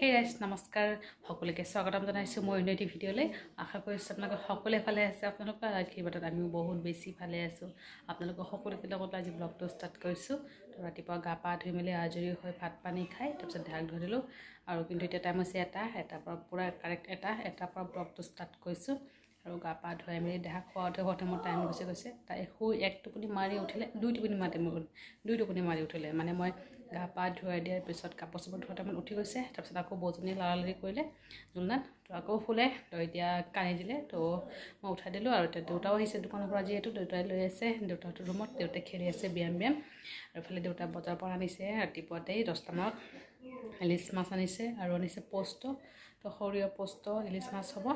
Hey guys, namaskar. সকলোকে স্বাগতম জনাইছো মই নতুন ভিডিঅ'লৈ আশা কৰিছো আপোনালোক সকলোৱে ভালে আছে আপোনালোকৰ আশীৰ্বাদত আমি বহুত বেছি ভালে আছো আপোনালোক সকলোকে লগত আজি ব্লগটো ষ্টাৰ্ট কৰিছো তো ৰাতিপুৱা গা পা ধুই মেলি আজৰি হৈ ভাত পানী খাই তাৰপিছত ঢাক ধৰিলো আৰু কিন্তু এতিয়া টাইম আছে এটা পৰা পুৰা কাৰেক্ট এটা পৰা ব্লগটো ষ্টাৰ্ট কৰিছো আৰু গা পা ধুই মেলি দেহা খোৱাতে মোৰ টাইম গৈছে তাই শুই এক টোপনি মাৰি উঠিলে দুই টোপনি মাৰি উঠিলে মানে মই গা পা ধুৱাই দিয়াৰ পিছত কাপোৰ চাপোৰ ধোৱাতে মান উঠি গৈছে তাৰপিছত আকৌ বৌজনী লৰালৰি কৰিলে জুলনাত তো আকৌ ফুলে তো এতিয়া কানি দিলে তো মই উঠাই দিলোঁ আৰু এতিয়া দেউতাও আহিছে দোকানৰ পৰা যিহেতু দেউতাই লৈ আছে দেউতাহঁতৰ ৰুমত দেউতাই খেলি আছে ব্যায়াম আৰু ইফালে দেউতা বজাৰৰ পৰা আনিছে ৰাতিপুৱাতেই 10টা মানত ইলিচ মাছ আনিছে আৰু আনিছে পোস্ত তো সৰিয়হ পোস্ত ইলিচ মাছ হ'ব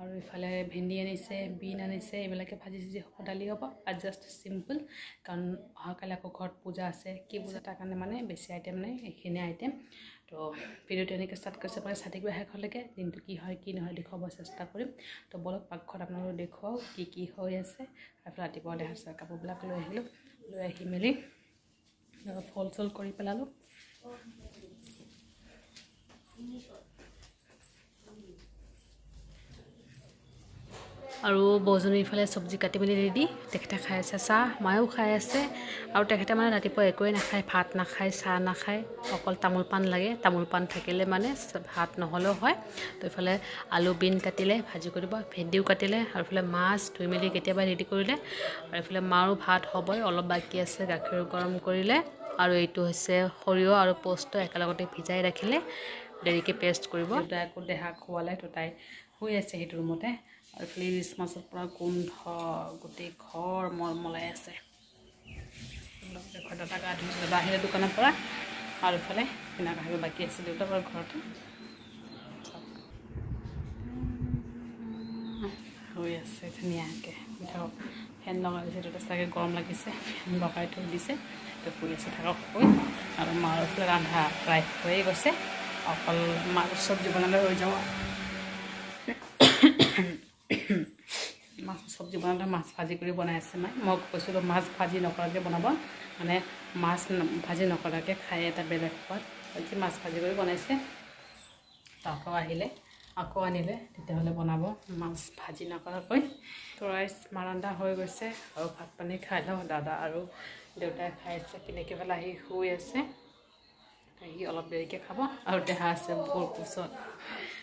আৰু ইফালে ভেন্দি আনিছে বিন আনিছে এইবিলাকে ভাজি হ'ব দালি হ'ব আৰু জাষ্ট চিম্পল কাৰণ অহাকালি আকৌ ঘৰত পূজা আছে কি পূজা তাৰ কাৰণে মানে বেছি আইটেম নাই এইখিনি আইটেম তো ভিডিঅ'টো এনেকৈ ষ্টাৰ্ট কৰিছে মানে চাটিক শেষলৈকে দিনটো কি হয় কি নহয় দেখুৱাব চেষ্টা কৰিম তো বলক পাকঘৰত আপোনালোকে দেখুৱাও কি হৈ আছে আৰু ৰাতিপুৱা দেখাইছে কাপোৰবিলাক লৈ আহি মেলি ফল চল কৰি পেলালোঁ আৰু বৌজনী ইফালে চব্জি কাটি মেলি ৰেডি তেখেতে খাই আছে চাহ মায়েও খাই আছে আৰু তেখেতে মানে ৰাতিপুৱা একোৱে নাখায় ভাত নাখায় চাহ নাখায় অকল তামোল পাণ লাগে তামোল পাণ থাকিলে মানে ভাত নহ'লেও হয় তো ইফালে আলু বিন কাটিলে ভাজি কৰিব ভেন্দিও কাটিলে আৰু ইফালে মাছ ধুই মেলি কেতিয়াবা ৰেডি কৰিলে আৰু ইফালে মাৰো ভাত হ'বই অলপ বাকী আছে গাখীৰ গৰম কৰিলে আৰু এইটো হৈছে সৰিয়হ আৰু পোস্ত একেলগতে ভিজাই ৰাখিলে দেৰিকৈ পেষ্ট কৰিব দেউতাই আকৌ দেহা খোৱালে তো তাই শুই আছে সেইটো ৰুমতে আৰু ইলিচ মাছৰ পৰা গোন্ধ গোটেই ঘৰ মলমলাই আছে দাদা গা ধুইছে দাদা আহিলে দোকানৰ পৰা আৰু ইফালে কিনা কাহিব বাকী আছে দেউতা বাৰু ঘৰতে হৈ আছে ধুনীয়াকৈ থাকক ফেন লগাই দিছে দেউতা চাগে গৰম লাগিছে ফেন লগাই থৈ দিছে তো শুই আছে থাকক শুই আৰু মাৰ ইফালে ৰন্ধা প্ৰায় হৈয়ে গৈছে অকল মাছ চব্জি বনালে হৈ যাব মাছ চব্জি বনালে মাছ ভাজি কৰি বনাই আছে মায়ে মই কৈছিলোঁ মাছ ভাজি নকৰাকৈ বনাব মানে মাছ ভাজি নকৰাকৈ খাই এটা বেলেগ সোৱাদ আজি মাছ ভাজি কৰি বনাইছে আকৌ আনিলে তেতিয়াহ'লে বনাব মাছ ভাজি নকৰাকৈ তো ৰাইচ মাৰন্ধা হৈ গৈছে আৰু ভাত পানী খাই লওঁ দাদা আৰু দেউতাই খাই আছে পিনেকি পেলাই আহি শুই আছে সি অলপ দেৰিকৈ খাব আৰু দেহা আছে বৰ কোচত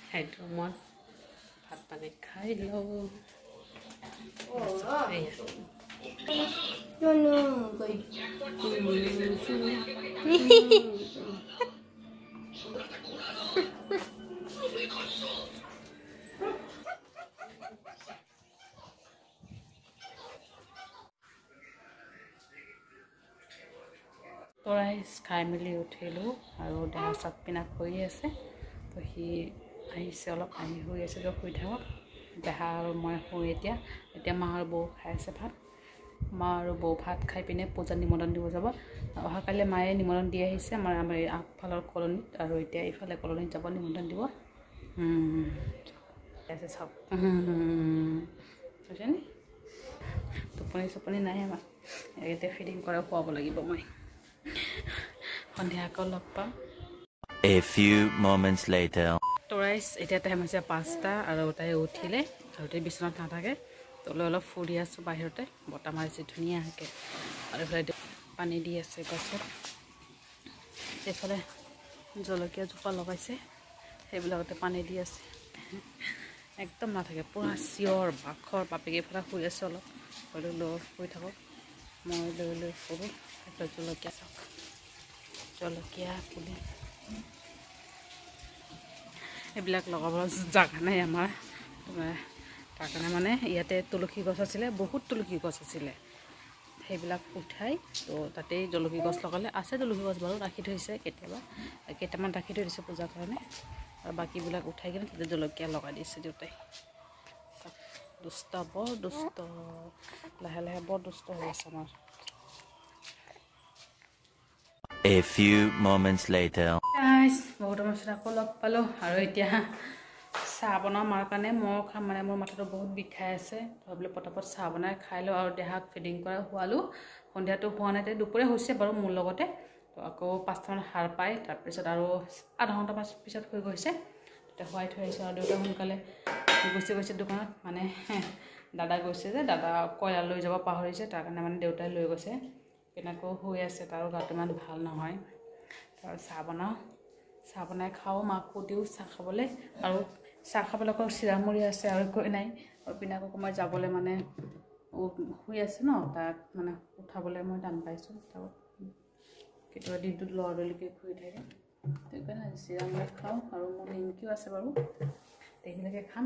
সেইটো মই ভাত পানী খাই লওঁ তো ৰাইচ খাই মেলি উঠিলোঁ আৰু দেহা চাপ পিনা কৰি আছে তো সি আহিছে অলপ আহি শুই আছে তো শুই থাকক দেহা আৰু মই শুই এতিয়া মা আৰু বৌ খাই আছে ভাত মা আৰু বৌ ভাত খাই পিনে পূজাত নিমন্ত্ৰণ দিব যাব অহাকালি মায়ে নিমন্ত্ৰণ দি আহিছে আমাৰ আগফালৰ কলনীত আৰু এতিয়া এইফালে কলনীত যাব নিমন্ত্ৰণ দিব আছে চাওক বুজিছেনে টোপনি নাই আমাৰ এতিয়া ফিডিং কৰা খুৱাব লাগিব মই সন্ধিয়া আকৌ লগ পাম A few moments later তো ৰাইচ এতিয়া টাইম হৈছে 5টা আৰু তাই উঠিলে আৰু তাই বিচনাত নাথাকে তলৈ অলপ ফুৰি আছোঁ বাহিৰতে বতাহ মাৰিছে ধুনীয়াকৈ আৰু এইফালে পানী দি আছে গছত এইফালে জলকীয়া জোপা লগাইছে সেইবিলাকতে পানী দি আছে একদম নাথাকে পুৰা চিঞৰ বাখৰ বাপেকে এইফালে শুই আছে অলপ শুই থাকক মই লৈ ফুৰোঁ জলকীয়া চাওক জলকীয়া পুলি এইবিলাক লগাবলৈ জাগা নাই আমাৰ তাৰ কাৰণে মানে ইয়াতে তুলসী গছ আছিলে বহুত তুলসী গছ আছিলে সেইবিলাক উঠাই তো তাতেই জলকী গছ লগালে আছে তুলসী গছ বাৰু ৰাখি থৈছে কেইটামান ৰাখি থৈ দিছে পূজাৰ কাৰণে আৰু বাকীবিলাক উঠাই কিনে তাতে জলকীয়া লগাই দিছে দেউতাই দুষ্ট বৰ দুষ্ট লাহে লাহে বৰ দুষ্ট হৈ আছে আমাৰ A few moments later বহুত সমস্যা আকৌ লগ পালোঁ আৰু এতিয়া চাহ বনাওঁ মাৰ কাৰণে মই খাম মানে মোৰ মাথাটো বহুত বিষাই আছে ভাবিলে পটাপট চাহ বনাই খাই লওঁ আৰু দেহাক ফিডিং কৰা খোৱালোঁ সন্ধিয়াটো হোৱা নাই দুপৰীয়া হৈছে বাৰু মোৰ লগতে তো আকৌ 5টামান সাৰ পায় তাৰপিছত আৰু আধা ঘণ্টামান পিছত হৈ গৈছে তেতিয়া শুৱাই থৈ আহিছোঁ আৰু দেউতা সোনকালে গৈছে দোকানত মানে দাদা গৈছে যে দাদা কয়লা লৈ যাব পাহৰিছে তাৰ কাৰণে মানে দেউতাই লৈ গৈছে কেনেকৈ শুই আছে তাৰো গাটো ইমান ভাল নহয় তাৰ চাহ বনাই খাওঁ মাকো দিওঁ চাহ খাবলৈ আৰু চাহ খাবলৈ আকৌ চিৰামুৰি আছে আৰু একো নাই আৰু পিনাকো মই যাবলৈ মানে শুই আছে ন তাক মানে উঠাবলৈ মই টান পাইছোঁ তাৰ কেতিয়াবা দিনটোত লৰালৰিকৈ শুই থাকে সেইকাৰণে চিৰামুৰি খাওঁ আৰু মোৰ নিমকিও আছে বাৰু সেইখিনিকে খাম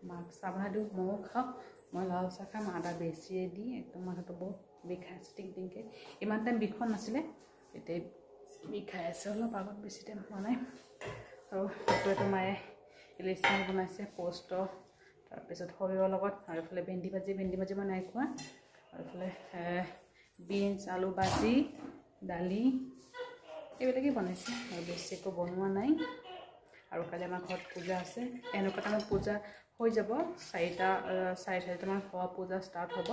মাক চাহ বনাই দিওঁ ময়ো খাওঁ মই লাল চাহ খাম আদা বেছিয়ে দি একদম মাথাটো বহুত বিষাইছে টিংকৈ ইমান টাইম বিষণ নাছিলে এতিয়া বিষাই আছে অলপ আগত বেছি টাইম হোৱা নাই আৰু এইটো মায়ে ইলিচি বনাইছে পষ্ট তাৰপিছত সৰিয়হৰ লগত আৰু এইফালে ভেন্দি ভাজি মই নাই খোৱা আৰু এইফালে বিনছ আলু ভাজি দালি এইবিলাকেই বনাইছে আৰু বেছি একো বনোৱা নাই আৰু কালি আমাৰ ঘৰত পূজা আছে এনেকুৱা টাইমত পূজা হৈ যাব 4টামান হোৱা পূজা ষ্টাৰ্ট হ'ব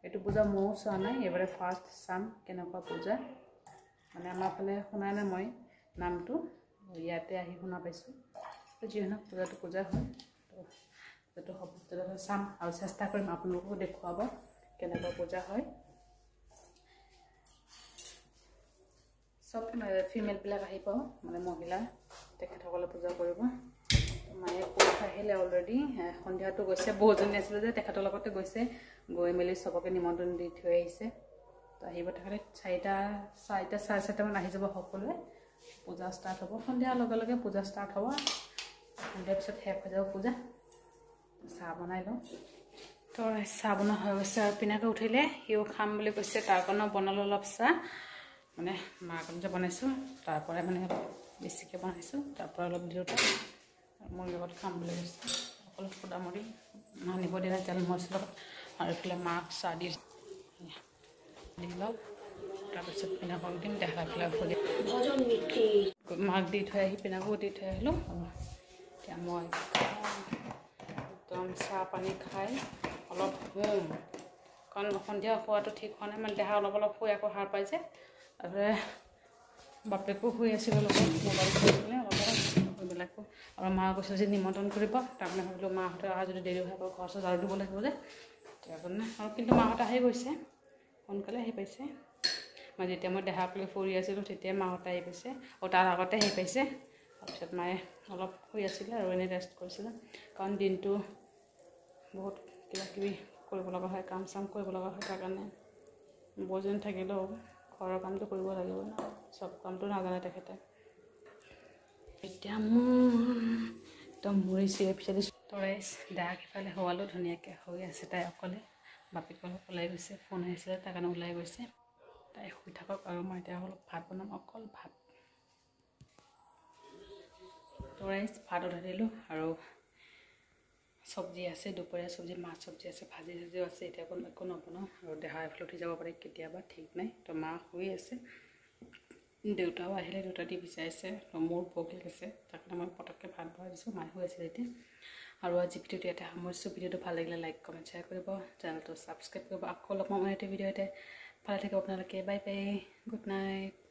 এইটো পূজা ময়ো চোৱা নাই এবাৰে ফাৰ্ষ্ট চাম কেনেকুৱা পূজা মানে আমাৰ ফালে শুনা নাই মই নামটো ইয়াতে আহি শুনা পাইছোঁ যিহেতু পূজা হয় তো হ'ব চাম আৰু চেষ্টা কৰিম আপোনালোককো দেখুৱাব কেনেকুৱা পূজা হয় সব ফিমেলবিলাক আহিব মানে মহিলা তেখেতসকলে পূজা কৰিব মায়ে পৰীক্ষা আহিলে অলৰেডি সন্ধিয়াটো গৈছে বহুজনী আছিলে যে তেখেতৰ লগতে গৈছে গৈ মেলি চবকে নিমন্ত্ৰণ দি থৈ আহিছে তো আহিব তেখেতে 4:30 আহি যাব সকলোৱে পূজা ষ্টাৰ্ট হ'ব সন্ধিয়াৰ লগে লগে পূজা ষ্টাৰ্ট হ'ব সন্ধিয়াৰ পিছত শেষ হৈ যাব পূজা চাহ বনাই লওঁ তো চাহ বনোৱা হৈ গৈছে আৰু পিনাকে উঠিলে সিও খাম বুলি কৈছে তাৰ কাৰণেও বনালোঁ অলপ চাহ মানে মাৰ কাৰণে যে বনাইছোঁ তাৰ পৰাই মানে অলপ বেছিকৈ বনাইছোঁ তাৰ পৰা অলপ দিওঁতে মোৰ লগত খাম বুলি কৈছে অলপ সুদামুড়ি আনিব দিয়া নাই তেল মছলা আৰু এইফালে মাক চাহ দি লওক তাৰপিছত পিনাকক দিম দেখাই পেলাই মাক দি থৈ আহি পিনাকো দি থৈ আহিলোঁ এতিয়া মই একদম চাহ পানী খাই অলপ শুম কাৰণ সন্ধিয়া খোৱাটো ঠিক হোৱা নাই মানে দেহা অলপ শুই আকৌ সাৰ পাই যে তাৰপৰা বাপেকো শুই আছিলোঁ লগত মোবাইল চাই পেলাই অলপ সেইবিলাকো আৰু মা কৈছে যে নিমন্ত্ৰণ কৰিব তাৰমানে ভাবিলোঁ মাহঁতে অহা যদি দেৰি হয় আকৌ ঘৰ চৰ ঝাৰু দিব লাগিব যে তাৰ কাৰণে আৰু কিন্তু মাহঁতে আহি গৈছে সোনকালে আহি পাইছে মই যেতিয়া মই দেহাক লৈ ফুৰি আছিলোঁ তেতিয়া মাহঁতে আহি পাইছে আৰু তাৰ আগতে আহি পাইছে তাৰপিছত মায়ে অলপ শুই আছিলে আৰু এনেই ৰেষ্ট কৰিছিলে কাৰণ দিনটো বহুত কিবাকিবি কৰিব লগা হয় কাম চাম কৰিব লগা হয় তাৰ কাৰণে বৌজনী থাকিলেও ঘৰৰ কামটো কৰিব লাগিব ন চব কামটো নাজানে তেখেতে এতিয়া মোৰ একদম মৰি চিৰি পিছালি তৰাই দাগ ইফালে হোৱালোঁ ধুনীয়াকৈ হৈ আছে তাই অকলে বাপেক অলপ ওলাই গৈছে ফোন আহিছিলে তাৰ কাৰণে ওলাই গৈছে তাই শুই থাকক আৰু মই এতিয়া অলপ ভাত বনাম অকল ভাত তৰাই ভাত উঠাই দিলোঁ আৰু চব্জি আছে দুপৰীয়া চব্জি মাছ চব্জি আছে ভাজি চাজিও আছে এতিয়া একো নবনাওঁ আৰু দেহা এফালে উঠি যাব পাৰে কেতিয়াবা ঠিক নাই তো মা শুই আছে দেউতাও আহিলে দেউতা দি বিচাৰিছে তো মোৰ ভোক লাগিছে তাৰ কাৰণে মই পটককৈ ভাত বনাই দিছোঁ মায়ে শুই আছিল এতিয়া আৰু আজি ভিডিঅ'টো ইয়াতে সামৰিছোঁ ভিডিঅ'টো ভাল লাগিলে লাইক কমেণ্ট শ্বেয়াৰ কৰিব চেনেলটো ছাবস্ক্ৰাইব কৰিব আকৌ লগ পাম এটা ভিডিঅ'তে ভালে থাকিব আপোনালোকে বাই বাই গুড নাইট